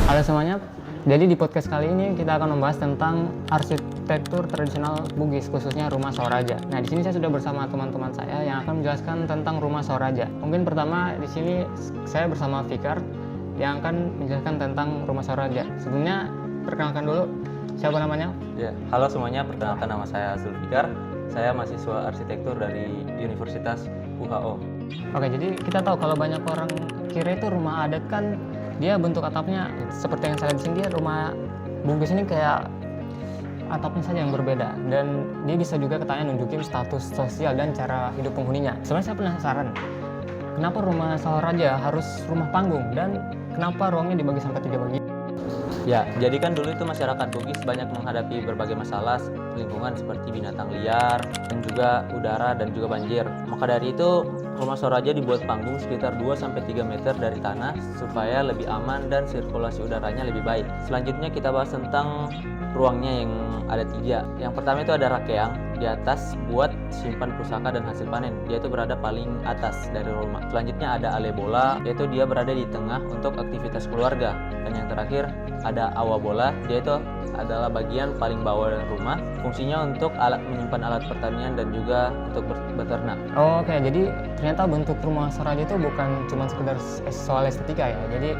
Halo semuanya, jadi di podcast kali ini kita akan membahas tentang arsitektur tradisional Bugis, khususnya rumah Soraja. Nah, di sini saya sudah bersama teman-teman saya yang akan menjelaskan tentang rumah Soraja. Mungkin pertama di sini saya bersama Fikar yang akan menjelaskan tentang rumah Soraja. Sebelumnya perkenalkan dulu siapa namanya? Ya, halo semuanya, perkenalkan nama saya Zulfikar. Saya mahasiswa arsitektur dari Universitas UHO. Oke, jadi kita tahu kalau banyak orang kira itu rumah adat kan dia bentuk atapnya seperti yang saya lihat di sini, dia rumah Bugis ini kayak atapnya saja yang berbeda, dan dia bisa juga katanya nunjukin status sosial dan cara hidup penghuninya. Sebenarnya saya penasaran, kenapa rumah Soraja harus rumah panggung dan kenapa ruangnya dibagi sampai 3 bagian? Ya, jadi kan dulu itu masyarakat Bugis banyak menghadapi berbagai masalah lingkungan seperti binatang liar, dan juga udara dan juga banjir. Maka dari itu, rumah Soraja dibuat panggung sekitar 2-3 meter dari tanah supaya lebih aman dan sirkulasi udaranya lebih baik. Selanjutnya kita bahas tentang ruangnya yang ada 3. Yang pertama itu ada rakeang, di atas buat simpan pusaka dan hasil panen. Dia itu berada paling atas dari rumah. Selanjutnya ada ale bola, yaitu dia berada di tengah untuk aktivitas keluarga. Dan yang terakhir ada awa bola, dia itu adalah bagian paling bawah rumah, fungsinya untuk menyimpan alat pertanian dan juga untuk beternak. Oke, jadi ternyata bentuk rumah Soraja itu bukan cuma sekedar soal estetika ya, jadi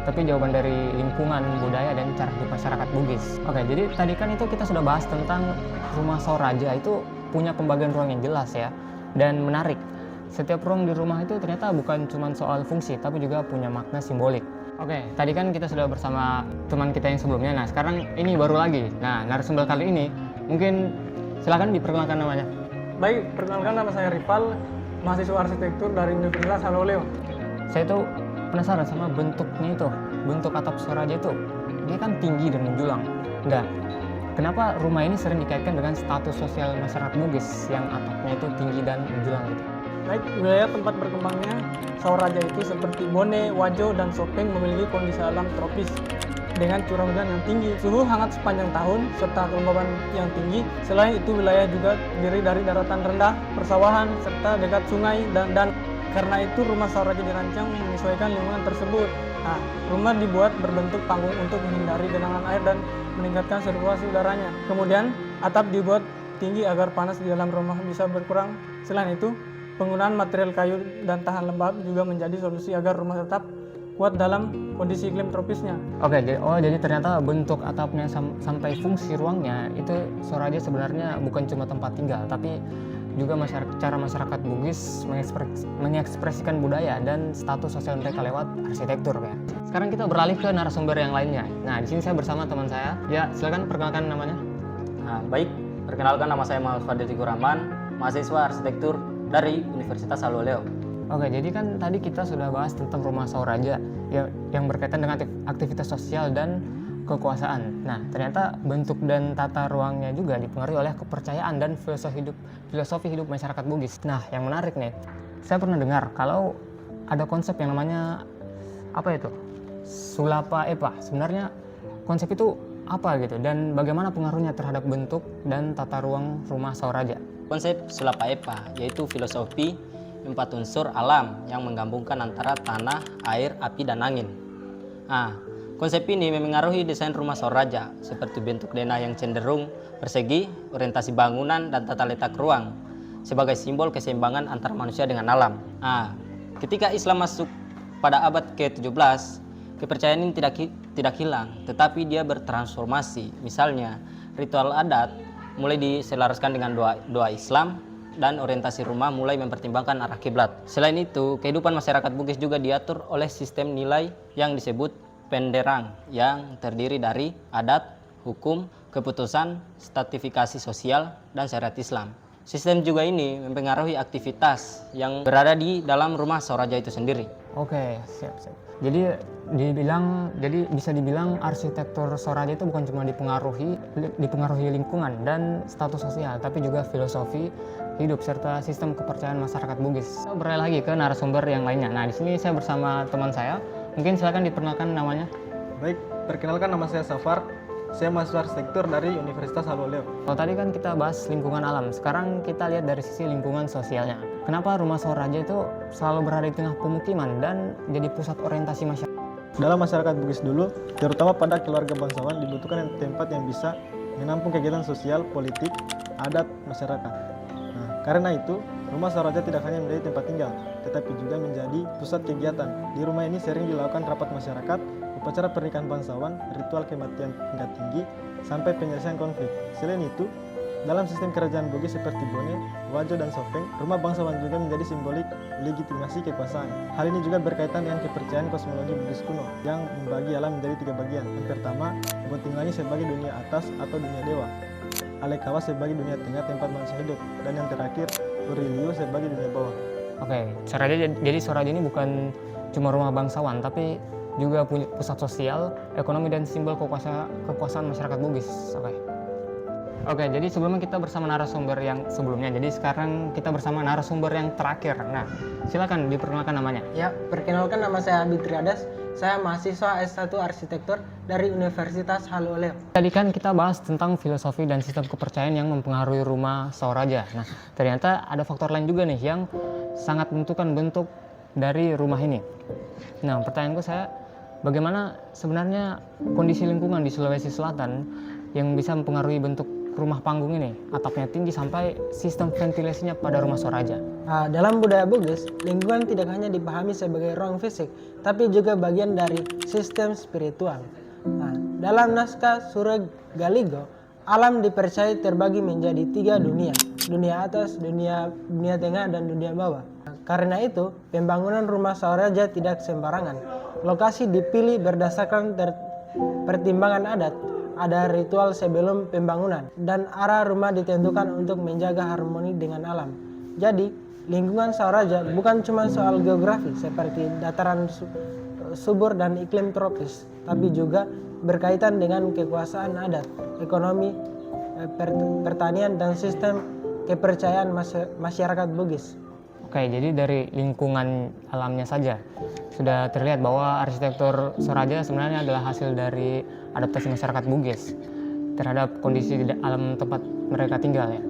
tapi jawaban dari lingkungan, budaya, dan cara hidup masyarakat Bugis. Oke, jadi tadi kan itu kita sudah bahas tentang rumah Soraja itu punya pembagian ruang yang jelas ya, dan menarik. Setiap ruang di rumah itu ternyata bukan cuma soal fungsi, tapi juga punya makna simbolik. Oke, tadi kan kita sudah bersama teman kita yang sebelumnya, nah sekarang ini baru lagi. Nah, narasumber kali ini, mungkin silakan diperkenalkan namanya. Baik, perkenalkan nama saya Rival, mahasiswa arsitektur dari Universitas Haloleo. Saya tuh penasaran sama bentuknya itu, bentuk atap Soraja itu, dia kan tinggi dan menjulang. Nah, kenapa rumah ini sering dikaitkan dengan status sosial masyarakat Bugis yang atapnya itu tinggi dan menjulang gitu? Baik, wilayah tempat berkembangnya Soraja itu seperti Bone, Wajo, dan Sopeng memiliki kondisi alam tropis dengan curah hujan yang tinggi, suhu hangat sepanjang tahun, serta kelembaban yang tinggi. Selain itu, wilayah juga terdiri dari daratan rendah, persawahan, serta dekat sungai dan karena itu rumah Soraja dirancang menyesuaikan lingkungan tersebut. Nah, rumah dibuat berbentuk panggung untuk menghindari genangan air dan meningkatkan sirkulasi udaranya. Kemudian, atap dibuat tinggi agar panas di dalam rumah bisa berkurang. Selain itu, penggunaan material kayu dan tahan lembab juga menjadi solusi agar rumah tetap kuat dalam kondisi iklim tropisnya. Oke, jadi ternyata bentuk atapnya sampai fungsi ruangnya itu Soraja sebenarnya bukan cuma tempat tinggal, tapi juga cara masyarakat Bugis mengekspresikan budaya dan status sosial mereka lewat arsitektur ya. Sekarang kita beralih ke narasumber yang lainnya. Nah, di sini saya bersama teman saya. Ya, silakan perkenalkan namanya. Nah, baik, perkenalkan nama saya Muhammad Fadil Tikur Rahman, mahasiswa arsitektur dari Universitas Haloleo. Oke, jadi kan tadi kita sudah bahas tentang rumah Soraja yang berkaitan dengan aktivitas sosial dan kekuasaan. Nah, ternyata bentuk dan tata ruangnya juga dipengaruhi oleh kepercayaan dan filosofi hidup masyarakat Bugis. Nah, yang menarik nih, saya pernah dengar kalau ada konsep yang namanya apa itu? Sulapa Epa. Sebenarnya konsep itu apa gitu, dan bagaimana pengaruhnya terhadap bentuk dan tata ruang rumah Soraja? Konsep Sulapa Epa yaitu filosofi 4 unsur alam yang menggabungkan antara tanah, air, api, dan angin. Nah, konsep ini memengaruhi desain rumah Soraja seperti bentuk denah yang cenderung persegi, orientasi bangunan, dan tata letak ruang sebagai simbol keseimbangan antara manusia dengan alam. Nah, ketika Islam masuk pada abad ke-17, kepercayaan ini tidak hilang, tetapi dia bertransformasi. Misalnya, ritual adat mulai diselaraskan dengan doa Islam, dan orientasi rumah mulai mempertimbangkan arah kiblat. Selain itu, kehidupan masyarakat Bugis juga diatur oleh sistem nilai yang disebut penderang, yang terdiri dari adat, hukum, keputusan, stratifikasi sosial, dan syariat Islam. Sistem juga ini mempengaruhi aktivitas yang berada di dalam rumah Soraja itu sendiri. Oke, siap. Jadi bisa dibilang arsitektur Soraja itu bukan cuma dipengaruhi lingkungan dan status sosial, tapi juga filosofi hidup serta sistem kepercayaan masyarakat Bugis. Kita beralih lagi ke narasumber yang lainnya. Nah, di sini saya bersama teman saya. Mungkin silakan diperkenalkan namanya. Baik, perkenalkan nama saya Safar. Saya mahasiswa arsitektur dari Universitas Haloleo. Kalau tadi kan kita bahas lingkungan alam, sekarang kita lihat dari sisi lingkungan sosialnya. Kenapa rumah Soraja itu selalu berada di tengah pemukiman dan jadi pusat orientasi masyarakat? Dalam masyarakat Bugis dulu, terutama pada keluarga bangsawan, dibutuhkan tempat yang bisa menampung kegiatan sosial, politik, adat masyarakat. Nah, karena itu, rumah Soraja tidak hanya menjadi tempat tinggal, tetapi juga menjadi pusat kegiatan. Di rumah ini sering dilakukan rapat masyarakat, upacara pernikahan bangsawan, ritual kematian tingkat tinggi, sampai penyelesaian konflik. Selain itu, dalam sistem kerajaan Bugis seperti Bone, Wajo, dan Sopeng, rumah bangsawan juga menjadi simbolik legitimasi kekuasaan. Hal ini juga berkaitan dengan kepercayaan kosmologi Bugis kuno yang membagi alam menjadi 3 bagian. Yang pertama, Botinglangi sebagai dunia atas atau dunia dewa, Alekawa sebagai dunia tengah tempat manusia hidup, dan yang terakhir, Urilio sebagai dunia bawah. Oke, jadi Soraja ini bukan cuma rumah bangsawan, tapi juga punya pusat sosial, ekonomi, dan simbol kekuasaan masyarakat Bugis. Oke, jadi sebelumnya kita bersama narasumber yang sebelumnya. Jadi sekarang kita bersama narasumber yang terakhir. Nah, silakan diperkenalkan namanya. Ya, perkenalkan nama saya Abi Triadas. Saya mahasiswa S1 Arsitektur dari Universitas Halu Oleo. Tadi kan kita bahas tentang filosofi dan sistem kepercayaan yang mempengaruhi rumah Soraja. Nah, ternyata ada faktor lain juga nih yang sangat menentukan bentuk dari rumah ini. Nah, pertanyaanku saya, bagaimana sebenarnya kondisi lingkungan di Sulawesi Selatan yang bisa mempengaruhi bentuk rumah panggung ini, atapnya tinggi sampai sistem ventilasinya pada rumah Soraja? Dalam budaya Bugis, lingkungan tidak hanya dipahami sebagai ruang fisik, tapi juga bagian dari sistem spiritual. Dalam naskah Sura Galigo, alam dipercaya terbagi menjadi 3 dunia, dunia atas, dunia tengah, dan dunia bawah. Karena itu, pembangunan rumah Soraja tidak sembarangan. Lokasi dipilih berdasarkan pertimbangan adat. Ada ritual sebelum pembangunan, dan arah rumah ditentukan untuk menjaga harmoni dengan alam. Jadi, lingkungan Soraja bukan cuma soal geografi seperti dataran subur dan iklim tropis, tapi juga berkaitan dengan kekuasaan adat, ekonomi, pertanian, dan sistem kepercayaan masyarakat Bugis. Oke, jadi dari lingkungan alamnya saja sudah terlihat bahwa arsitektur Soraja sebenarnya adalah hasil dari adaptasi masyarakat Bugis terhadap kondisi di alam tempat mereka tinggal ya.